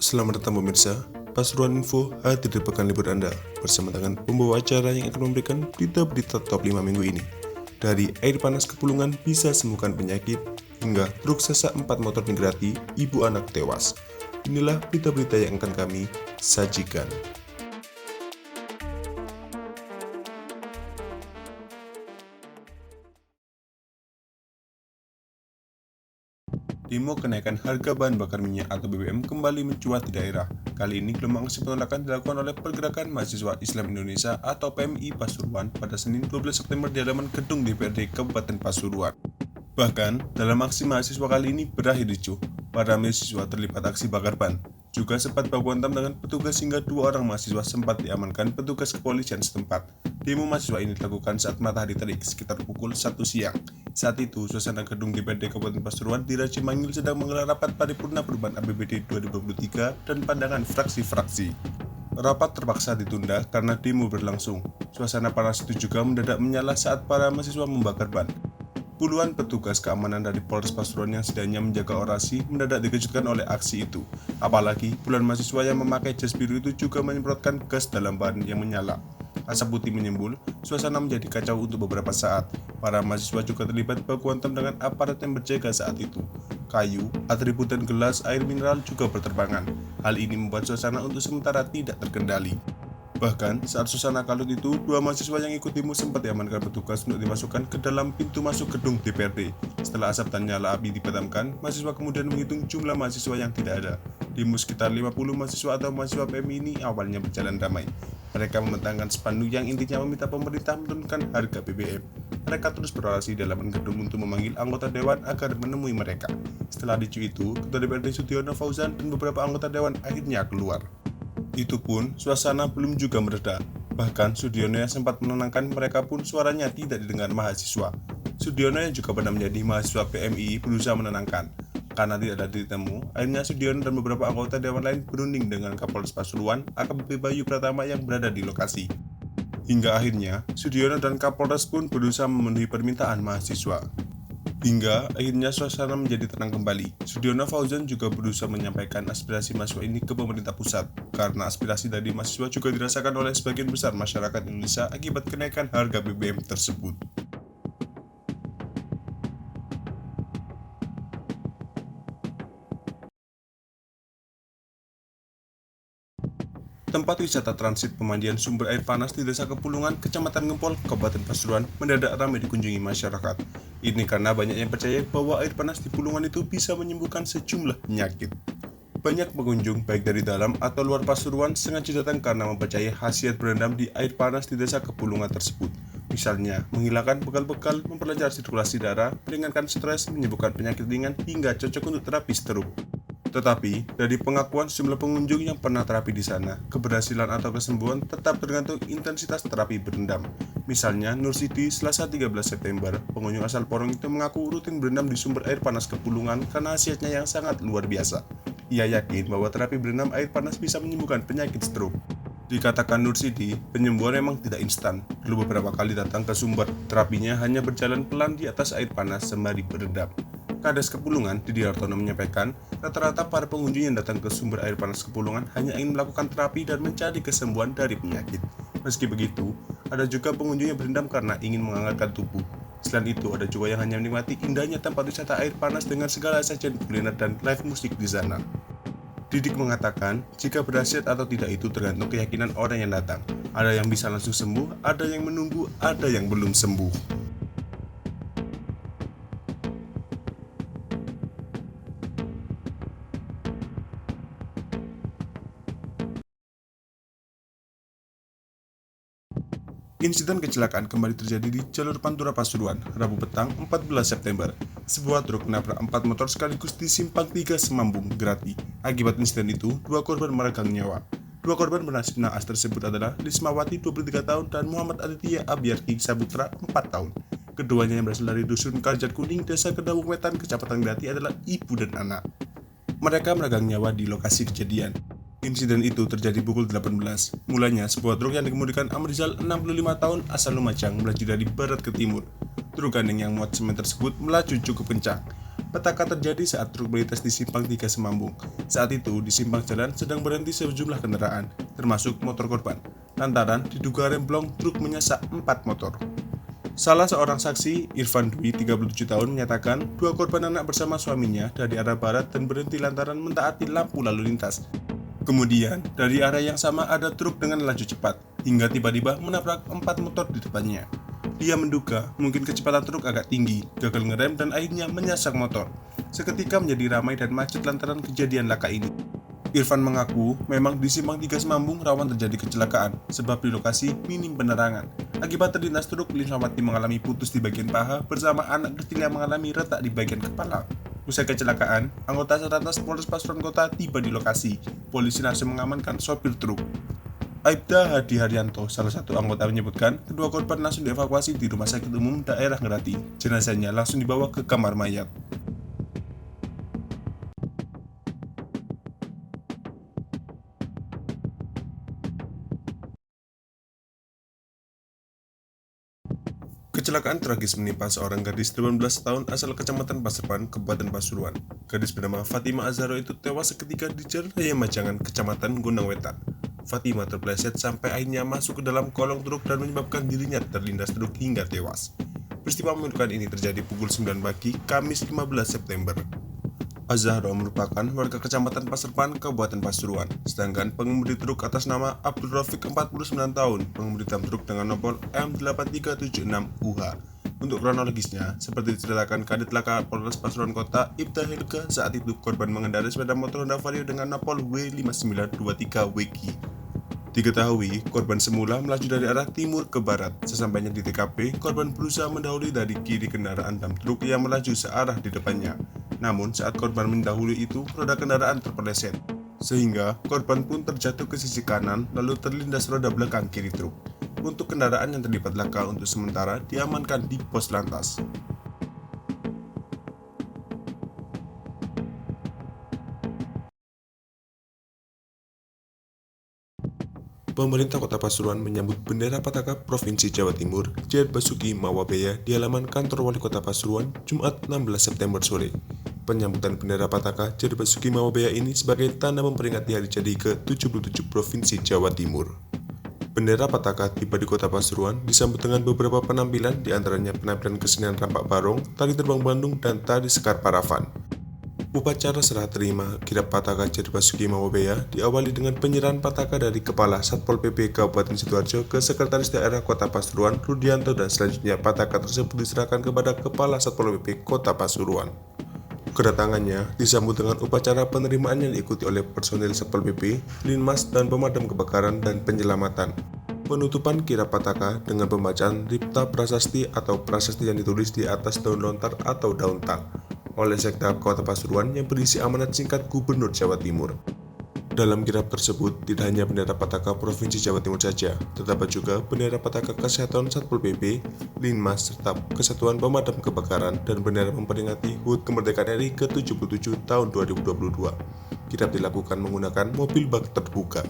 Selamat datang pemirsa, Pasuruan Info hadir di pekan libur Anda bersama dengan pembawa acara yang akan memberikan berita-berita top 5 minggu ini. Dari air panas kepulungan bisa sembuhkan penyakit, hingga truk sesak 4 motor menggerati, ibu anak tewas. Inilah berita-berita yang akan kami sajikan. Demo kenaikan harga bahan bakar minyak atau BBM kembali mencuat di daerah. Kali ini gelombang aksi penolakan dilakukan oleh Pergerakan Mahasiswa Islam Indonesia atau PMI Pasuruan pada Senin 12 September di hadapan gedung DPRD Kabupaten Pasuruan. Bahkan, dalam aksi mahasiswa kali ini berakhir ricuh. Para mahasiswa terlibat aksi bakar ban. Juga sempat baku hantam dengan petugas hingga 2 orang mahasiswa sempat diamankan petugas kepolisian setempat. Demo mahasiswa ini dilakukan saat matahari terik sekitar pukul 1 siang. Saat itu, suasana gedung DPRD Kabupaten Pasuruan di Raja Mangil sedang menggelar rapat paripurna perubahan APBD 2023 dan pandangan fraksi-fraksi. Rapat terpaksa ditunda karena demo berlangsung. Suasana panas itu juga mendadak menyala saat para mahasiswa membakar ban. Puluhan petugas keamanan dari Polres Pasuruan yang sedangnya menjaga orasi mendadak dikejutkan oleh aksi itu. Apalagi puluhan mahasiswa yang memakai jas biru itu juga menyemprotkan gas dalam ban yang menyala. Asap putih menyembul, suasana menjadi kacau untuk beberapa saat. Para mahasiswa juga terlibat baku hantam dengan aparat yang berjaga saat itu. Kayu, atribut dan gelas air mineral juga berterbangan. Hal ini membuat suasana untuk sementara tidak terkendali. Bahkan, saat suasana kalut itu, 2 mahasiswa yang ikut demo sempat diamankan petugas untuk dimasukkan ke dalam pintu masuk gedung DPRD. Setelah asap dan nyala api dipadamkan, mahasiswa kemudian menghitung jumlah mahasiswa yang tidak ada. Demo sekitar 50 mahasiswa atau mahasiswa PMI ini awalnya berjalan damai. Mereka membentangkan spanduk yang intinya meminta pemerintah menurunkan harga BBM. Mereka terus berorasi di halaman gedung untuk memanggil anggota dewan agar menemui mereka. Setelah ricuh itu, Ketua DPRD Sudiono Fauzan dan beberapa anggota dewan akhirnya keluar. Itu pun, suasana belum juga mereda. Bahkan, Sudiono yang sempat menenangkan mereka pun suaranya tidak didengar mahasiswa. Sudiono yang juga pernah menjadi mahasiswa PMI berusaha menenangkan. Karena tidak ada titik temu, akhirnya Sudiono dan beberapa anggota dewan lain berunding dengan Kapolres Pasuruan AKBP Bayu Pratama yang berada di lokasi. Hingga akhirnya, Sudiono dan Kapolres pun berusaha memenuhi permintaan mahasiswa. Hingga akhirnya suasana menjadi tenang kembali. Sudiono Fauzan juga berusaha menyampaikan aspirasi mahasiswa ini ke pemerintah pusat, karena aspirasi dari mahasiswa juga dirasakan oleh sebagian besar masyarakat Indonesia akibat kenaikan harga BBM tersebut. Tempat wisata transit pemandian sumber air panas di Desa Kepulungan, Kecamatan Ngempol, Kabupaten Pasuruan mendadak ramai dikunjungi masyarakat. Ini karena banyak yang percaya bahwa air panas di Pulungan itu bisa menyembuhkan sejumlah penyakit. Banyak pengunjung baik dari dalam atau luar Pasuruan sengaja datang karena mempercayai khasiat berendam di air panas di Desa Kepulungan tersebut. Misalnya, menghilangkan bekal-bekal, memperlancar sirkulasi darah, meringankan stres, menyembuhkan penyakit ringan, hingga cocok untuk terapi stroke. Tetapi, dari pengakuan sejumlah pengunjung yang pernah terapi di sana, keberhasilan atau kesembuhan tetap tergantung intensitas terapi berendam. Misalnya, Nur Siti, Selasa 13 September, pengunjung asal Porong itu mengaku rutin berendam di sumber air panas Kepulungan karena khasiatnya yang sangat luar biasa. Ia yakin bahwa terapi berendam air panas bisa menyembuhkan penyakit stroke. Dikatakan Nur Siti, penyembuhan memang tidak instan. Dulu beberapa kali datang ke sumber, terapinya hanya berjalan pelan di atas air panas sembari berendam. Kades Kepulungan, Didi Hartono menyampaikan, rata-rata para pengunjung yang datang ke sumber air panas Kepulungan hanya ingin melakukan terapi dan mencari kesembuhan dari penyakit. Meski begitu, ada juga pengunjung yang berendam karena ingin menghangatkan tubuh. Selain itu, ada juga yang hanya menikmati indahnya tempat wisata air panas dengan segala sajian kuliner dan live musik di sana. Didik mengatakan, jika berhasil atau tidak itu tergantung keyakinan orang yang datang. Ada yang bisa langsung sembuh, ada yang menunggu, ada yang belum sembuh. Insiden kecelakaan kembali terjadi di jalur Pantura Pasuruan, Rabu petang 14 September. Sebuah truk menabrak 4 motor sekaligus di Simpang 3 Semambung, Grati. Akibat insiden itu, 2 korban meregang nyawa. 2 korban bernasib naas tersebut adalah Lismawati 23 tahun dan Muhammad Aditya Abiarti Saputra 4 tahun. Keduanya yang berasal dari Dusun Karjat Kuning, Desa Kedawung Wetan, Kecamatan Grati adalah ibu dan anak. Mereka meregang nyawa di lokasi kejadian. Insiden itu terjadi pukul 18. Mulanya, sebuah truk yang dikemudikan Amrizal 65 tahun asal Lumajang melaju dari barat ke timur. Truk gandeng yang muat semen tersebut melaju cukup kencang. Petaka terjadi saat truk melintas di Simpang 3 Semambung. Saat itu, di simpang jalan sedang berhenti sejumlah kendaraan, termasuk motor korban. Lantaran diduga remblong truk menyesak 4 motor. Salah seorang saksi, Irfan Dwi, 37 tahun, menyatakan dua korban anak bersama suaminya dari arah barat dan berhenti lantaran mentaati lampu lalu lintas. Kemudian, dari arah yang sama ada truk dengan laju cepat, hingga tiba-tiba menabrak 4 motor di depannya. Dia menduga mungkin kecepatan truk agak tinggi, gagal ngerem dan akhirnya menyasak motor. Seketika menjadi ramai dan macet lantaran kejadian laka ini. Irfan mengaku memang di Simpang 3 Semambung rawan terjadi kecelakaan sebab di lokasi minim penerangan. Akibat terlintas truk, Lismawati mengalami putus di bagian paha bersama anak kecil yang mengalami retak di bagian kepala. Usai kecelakaan, anggota Satlantas Polres Pasuruan Kota tiba di lokasi. Polisi langsung mengamankan sopir truk. Aibda Hadi Haryanto, salah satu anggota, menyebutkan kedua korban langsung dievakuasi di Rumah Sakit Umum Daerah Ngerati. Jenazahnya langsung dibawa ke kamar mayat. Kecelakaan tragis menimpa seorang gadis 18 tahun asal Kecamatan Paserpan, Kabupaten Pasuruan. Gadis bernama Fatima Azharo itu tewas seketika di Jalan Raya Majangan, Kecamatan Gondang Wetan. Fatima terpeleset sampai akhirnya masuk ke dalam kolong truk dan menyebabkan dirinya terlindas truk hingga tewas. Peristiwa memilukan ini terjadi pukul 9 pagi, Kamis 15 September. Azharo merupakan warga Kecamatan Paserpan, Kabupaten Pasuruan, sedangkan pengemudi truk atas nama Abdul Rafiq 49 tahun, pengemudi dam truk dengan nomor M8376UH. Untuk kronologisnya, seperti diceritakan Kadit Laka Polres Pasuruan Kota, Ibda Helga, saat itu korban mengendarai sepeda motor Honda Vario dengan nopol W5923WG. Diketahui, korban semula melaju dari arah timur ke barat. Sesampainya di TKP, korban berusaha mendahului dari kiri kendaraan dam truk yang melaju searah di depannya. Namun, saat korban mendahului itu, roda kendaraan terpeleset, sehingga korban pun terjatuh ke sisi kanan lalu terlindas roda belakang kiri truk. Untuk kendaraan yang terlibat laka untuk sementara diamankan di pos lantas. Pemerintah Kota Pasuruan menyambut bendera Pataka Provinsi Jawa Timur, Jared Basuki Mawabaya di halaman kantor Wali Kota Pasuruan, Jumat 16 September sore. Penyambutan bendera Pataka Jared Basuki Mawabaya ini sebagai tanda memperingati hari jadi ke-77 Provinsi Jawa Timur. Bendera Pataka tiba di Kota Pasuruan disambut dengan beberapa penampilan, diantaranya penampilan kesenian rampak barong, tari terbang Bandung, dan tari sekar paravan. Upacara serah terima kirap Pataka Jared Basuki Mawabaya diawali dengan penyerahan Pataka dari Kepala Satpol PP Kabupaten Sidoarjo ke Sekretaris Daerah Kota Pasuruan, Rudianto, dan selanjutnya Pataka tersebut diserahkan kepada Kepala Satpol PP Kota Pasuruan. Kedatangannya disambut dengan upacara penerimaan yang diikuti oleh personil Satpol PP, Linmas, dan pemadam kebakaran dan penyelamatan. Penutupan kirap Pataka dengan pembacaan Ripta Prasasti atau prasasti yang ditulis di atas daun lontar atau daun tang oleh Sekda Kota Pasuruan yang berisi amanat singkat Gubernur Jawa Timur. Dalam kirap tersebut tidak hanya bendera Pataka Provinsi Jawa Timur saja, tetapi juga bendera Pataka Kesehatan Satpol PP, Linmas, serta Kesatuan Pemadam Kebakaran dan bendera memperingati HUT Kemerdekaan RI ke-77 tahun 2022. Kirap dilakukan menggunakan mobil bak terbuka.